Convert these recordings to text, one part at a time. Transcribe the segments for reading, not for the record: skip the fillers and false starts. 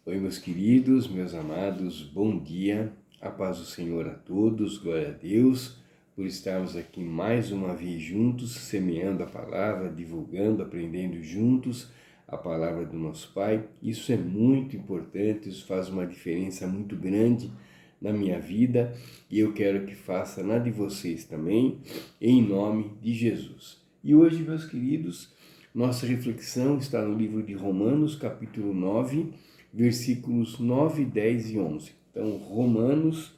Oi, meus queridos, meus amados, bom dia, a paz do Senhor a todos, glória a Deus, por estarmos aqui mais uma vez juntos, semeando a palavra, divulgando, aprendendo juntos a palavra do nosso Pai. Isso é muito importante, isso faz uma diferença muito grande na minha vida e eu quero que faça na de vocês também, em nome de Jesus. E hoje, meus queridos, nossa reflexão está no livro de Romanos, capítulo 9, versículos 9, 10 e 11. Então, Romanos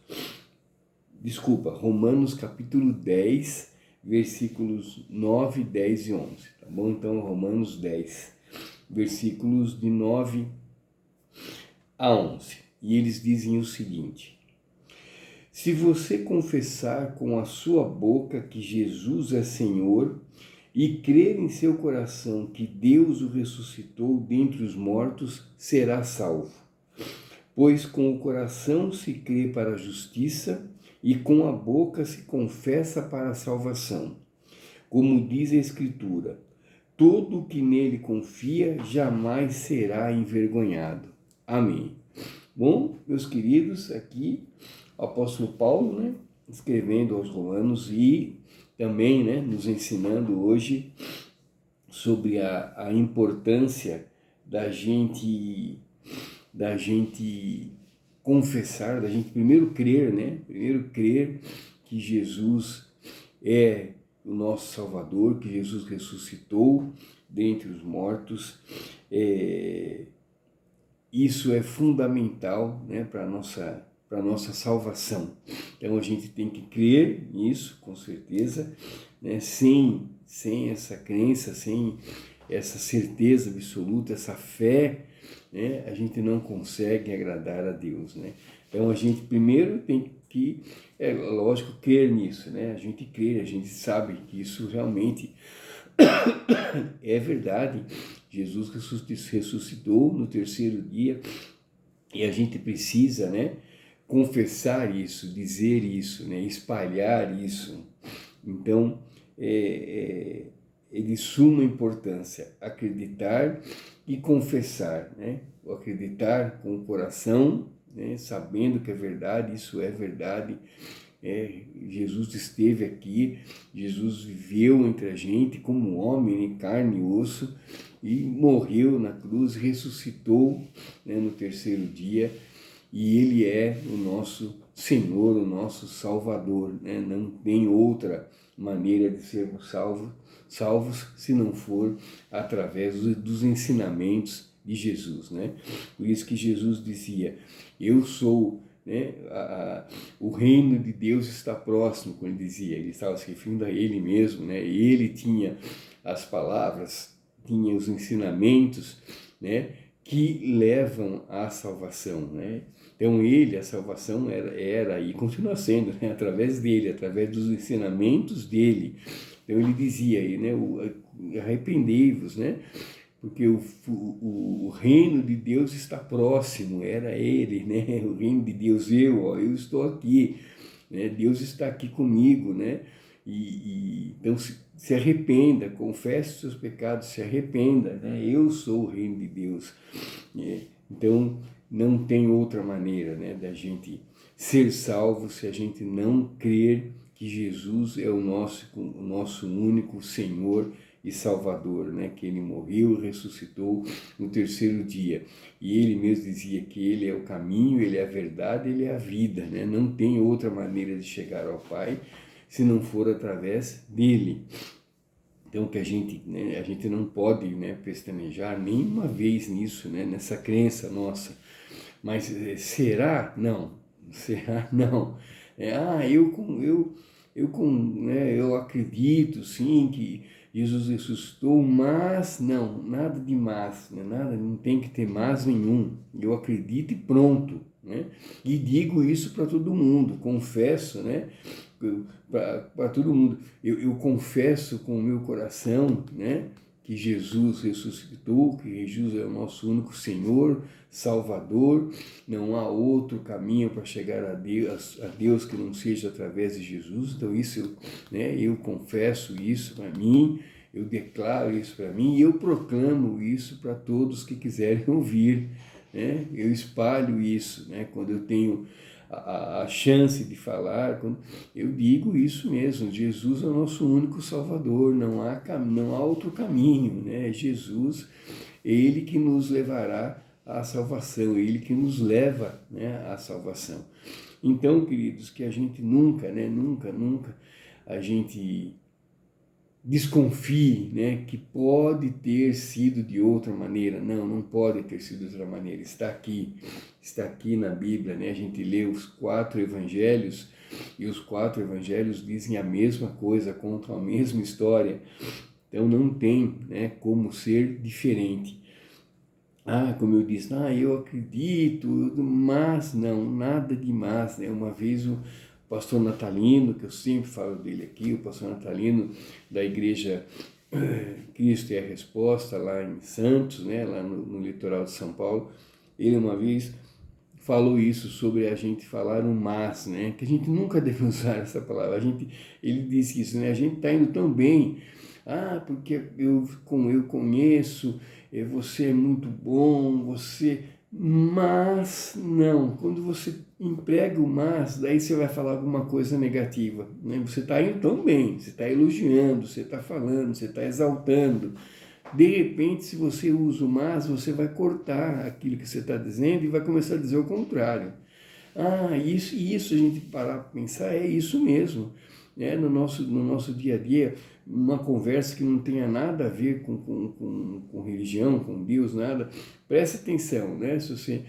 capítulo 10, versículos 9, 10 e 11. Tá bom? Então, Romanos 10, versículos de 9 a 11. E eles dizem o seguinte: se você confessar com a sua boca que Jesus é Senhor e crer em seu coração que Deus o ressuscitou dentre os mortos, será salvo. Pois com o coração se crê para a justiça e com a boca se confessa para a salvação. Como diz a Escritura, todo o que nele confia jamais será envergonhado. Amém. Bom, meus queridos, aqui o apóstolo Paulo, escrevendo aos Romanos e também, nos ensinando hoje sobre a importância da gente confessar, da gente primeiro crer, Primeiro crer que Jesus é o nosso Salvador, que Jesus ressuscitou dentre os mortos. Isso é fundamental, para a nossa salvação. Então a gente tem que crer nisso, com certeza, sem essa crença, sem essa certeza absoluta, essa fé, a gente não consegue agradar a Deus, Então a gente primeiro tem que, lógico, crer nisso, A gente crê, a gente sabe que isso realmente é verdade. Jesus ressuscitou no terceiro dia e a gente precisa, confessar isso, dizer isso, espalhar isso. Então, é de suma importância acreditar e confessar, O acreditar com o coração, sabendo que é verdade, isso é verdade. Jesus esteve aqui, Jesus viveu entre a gente como homem, em carne e osso, e morreu na cruz, ressuscitou, no terceiro dia, e Ele é o nosso Senhor, o nosso Salvador, Não tem outra maneira de sermos salvos se não for através dos ensinamentos de Jesus, Por isso que Jesus dizia, eu sou, o reino de Deus está próximo, quando ele dizia, ele estava se referindo a ele mesmo, Ele tinha as palavras, tinha os ensinamentos, que levam à salvação, Então ele, a salvação era e continua sendo, através dele, através dos ensinamentos dele. Então ele dizia aí, arrependei-vos, porque o reino de Deus está próximo, era ele, o reino de Deus, eu estou aqui, Deus está aqui comigo, então se arrependa, confesse os seus pecados, se arrependa, eu sou o reino de Deus, Então não tem outra maneira, da gente ser salvo se a gente não crer que Jesus é o nosso único Senhor e Salvador, que Ele morreu e ressuscitou no terceiro dia. E Ele mesmo dizia que Ele é o caminho, Ele é a verdade, Ele é a vida, Não tem outra maneira de chegar ao Pai se não for através dEle. Então que a gente não pode, pestanejar nenhuma vez nisso, nessa crença nossa. Mas será? Não. Será? Não. Eu acredito sim que Jesus ressuscitou, mas não, nada de mas, nada, não tem que ter mas nenhum. Eu acredito e pronto, E digo isso para todo mundo, confesso, para todo mundo. Eu confesso com o meu coração, que Jesus ressuscitou, que Jesus é o nosso único Senhor, Salvador, não há outro caminho para chegar a Deus que não seja através de Jesus. Então isso eu confesso isso para mim, eu declaro isso para mim e eu proclamo isso para todos que quiserem ouvir, né? Eu espalho isso, né? Quando eu tenho a chance de falar, eu digo isso mesmo, Jesus é o nosso único Salvador, não há outro caminho, né? Jesus, Ele que nos levará à salvação, Ele que nos leva, né, à salvação. Então, queridos, que a gente nunca, né, nunca a gente desconfie, né, que pode ter sido de outra maneira. Não pode ter sido de outra maneira. Está aqui na Bíblia, né? A gente lê os 4 evangelhos e os 4 evangelhos dizem a mesma coisa, contam a mesma história. Então não tem, né, como ser diferente. Como eu disse, eu acredito, mas não, nada de mas, né? Uma vez o pastor Natalino, que eu sempre falo dele aqui, o pastor Natalino da igreja Cristo é a Resposta, lá em Santos, né? Lá no litoral de São Paulo, ele uma vez falou isso sobre a gente falar um mas, né? Que a gente nunca deve usar essa palavra. Ele disse isso, né? A gente está indo tão bem, porque eu conheço, você é muito bom, mas não, quando você emprega o mas, daí você vai falar alguma coisa negativa, né? Você está indo tão bem, você está elogiando, você está falando, você está exaltando. De repente, se você usa o mas, você vai cortar aquilo que você está dizendo e vai começar a dizer o contrário. Isso a gente parar para pensar, é isso mesmo. Né? No nosso dia a dia, uma conversa que não tenha nada a ver com religião, com Deus, nada, preste atenção, né? Se você,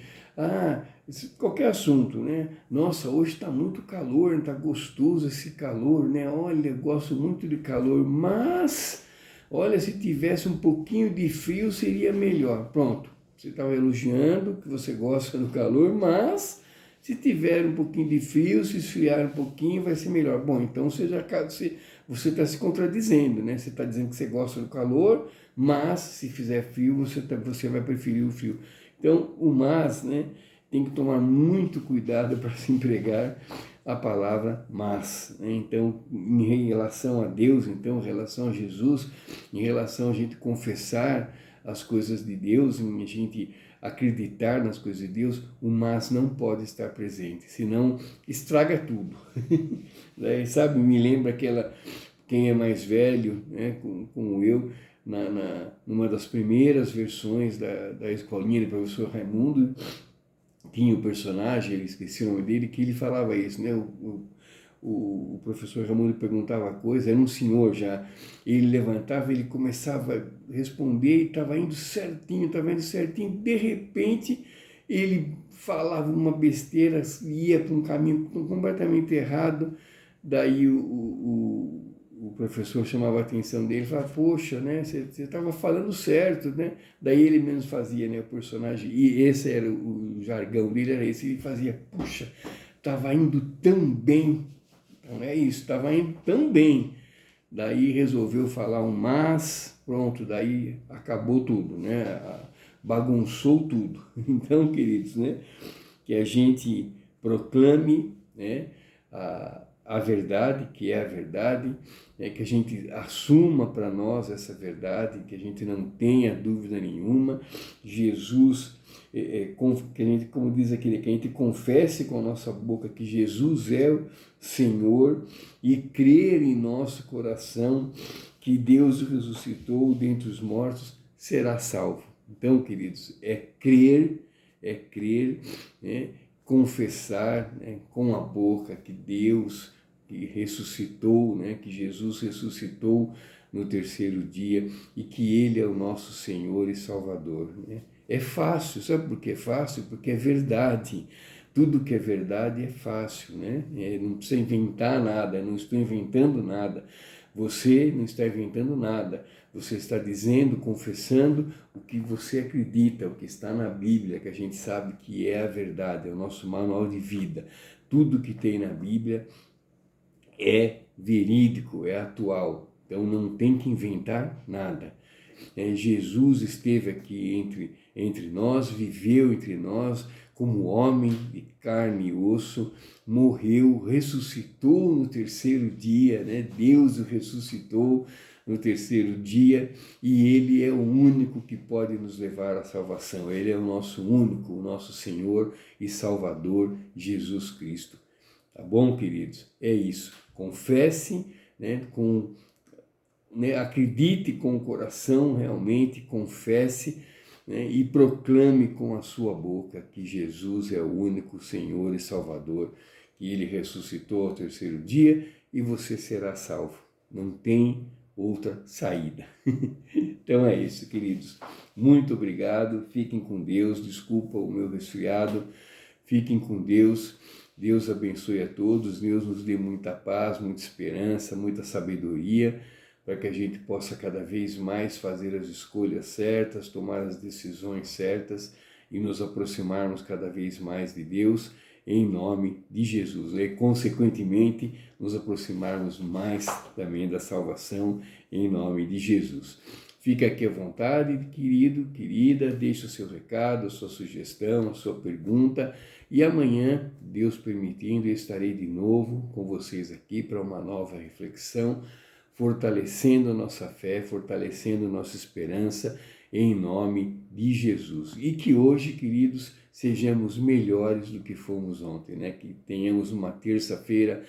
qualquer assunto, né? Nossa, hoje está muito calor, está gostoso esse calor, né? Olha, eu gosto muito de calor, mas, olha, se tivesse um pouquinho de frio seria melhor. Pronto, você estava elogiando que você gosta do calor, mas se tiver um pouquinho de frio, se esfriar um pouquinho, vai ser melhor. Bom, então você está se contradizendo, né? Você está dizendo que você gosta do calor, mas se fizer frio, você vai preferir o frio. Então, o mas, né, tem que tomar muito cuidado para se empregar a palavra mas, né? Então, em relação a Deus, então, em relação a Jesus, em relação a gente confessar as coisas de Deus, em a gente acreditar nas coisas de Deus, o mas não pode estar presente, senão estraga tudo. Sabe, me lembra quem é mais velho, né, como eu, numa das primeiras versões da escolinha do professor Raimundo, tinha o personagem, ele esqueci o nome dele, que ele falava isso, né? O professor Raimundo perguntava coisa, era um senhor já, ele levantava, ele começava a responder e estava indo certinho, de repente ele falava uma besteira, ia para um caminho completamente errado, daí o professor chamava a atenção dele e falava, poxa, né, você estava falando certo, né? Daí ele mesmo fazia, né, o personagem, e esse era o jargão dele, era esse, ele fazia, puxa, estava indo tão bem, então é isso, estava indo tão bem, daí resolveu falar um mas, pronto, daí acabou tudo, né, bagunçou tudo. Então, queridos, né, que a gente proclame, né, a verdade, que é a verdade, que a gente assuma para nós essa verdade, que a gente não tenha dúvida nenhuma. Jesus, que a gente, como diz aquele, que a gente confesse com a nossa boca que Jesus é o Senhor e crer em nosso coração que Deus o ressuscitou dentre os mortos, será salvo. Então, queridos, é crer, né? Confessar, né, com a boca que Deus que ressuscitou, né, que Jesus ressuscitou no terceiro dia e que Ele é o nosso Senhor e Salvador. Né? É fácil, sabe por que é fácil? Porque é verdade. Tudo que é verdade é fácil, né? Não precisa inventar nada, não estou inventando nada. Você não está inventando nada. Você está dizendo, confessando o que você acredita, o que está na Bíblia, que a gente sabe que é a verdade, é o nosso manual de vida. Tudo que tem na Bíblia é verídico, é atual. Então não tem que inventar nada. Jesus esteve aqui entre nós, viveu entre nós como homem de carne e osso, morreu, ressuscitou no terceiro dia, né? Deus o ressuscitou, no terceiro dia, e Ele é o único que pode nos levar à salvação. Ele é o nosso único, o nosso Senhor e Salvador, Jesus Cristo. Tá bom, queridos? É isso. Confesse, né, acredite com o coração, realmente confesse, né, e proclame com a sua boca que Jesus é o único Senhor e Salvador, que Ele ressuscitou ao terceiro dia e você será salvo. Não tem outra saída. Então é isso, queridos. Muito obrigado. Fiquem com Deus. Desculpa o meu resfriado. Fiquem com Deus. Deus abençoe a todos. Deus nos dê muita paz, muita esperança, muita sabedoria, para que a gente possa cada vez mais fazer as escolhas certas, tomar as decisões certas e nos aproximarmos cada vez mais de Deus, em nome de Jesus. E, consequentemente, nos aproximarmos mais também da salvação, em nome de Jesus. Fica aqui à vontade, querido, querida, deixe o seu recado, a sua sugestão, a sua pergunta, e amanhã, Deus permitindo, eu estarei de novo com vocês aqui para uma nova reflexão, fortalecendo a nossa fé, fortalecendo nossa esperança, em nome de Jesus. E que hoje, queridos, sejamos melhores do que fomos ontem, né? Que tenhamos uma terça-feira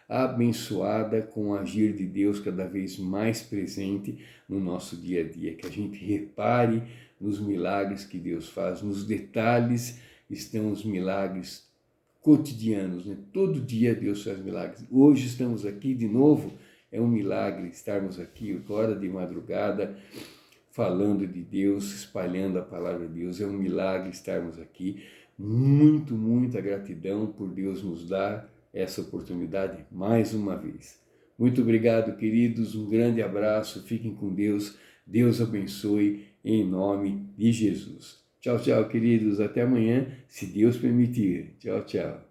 abençoada com o agir de Deus cada vez mais presente no nosso dia a dia. Que a gente repare nos milagres que Deus faz, nos detalhes estão os milagres cotidianos, né? Todo dia Deus faz milagres. Hoje estamos aqui de novo. É um milagre estarmos aqui agora de madrugada, falando de Deus, espalhando a palavra de Deus. É um milagre estarmos aqui. Muita gratidão por Deus nos dar essa oportunidade mais uma vez. Muito obrigado, queridos. Um grande abraço. Fiquem com Deus. Deus abençoe em nome de Jesus. Tchau, tchau, queridos. Até amanhã, se Deus permitir. Tchau, tchau.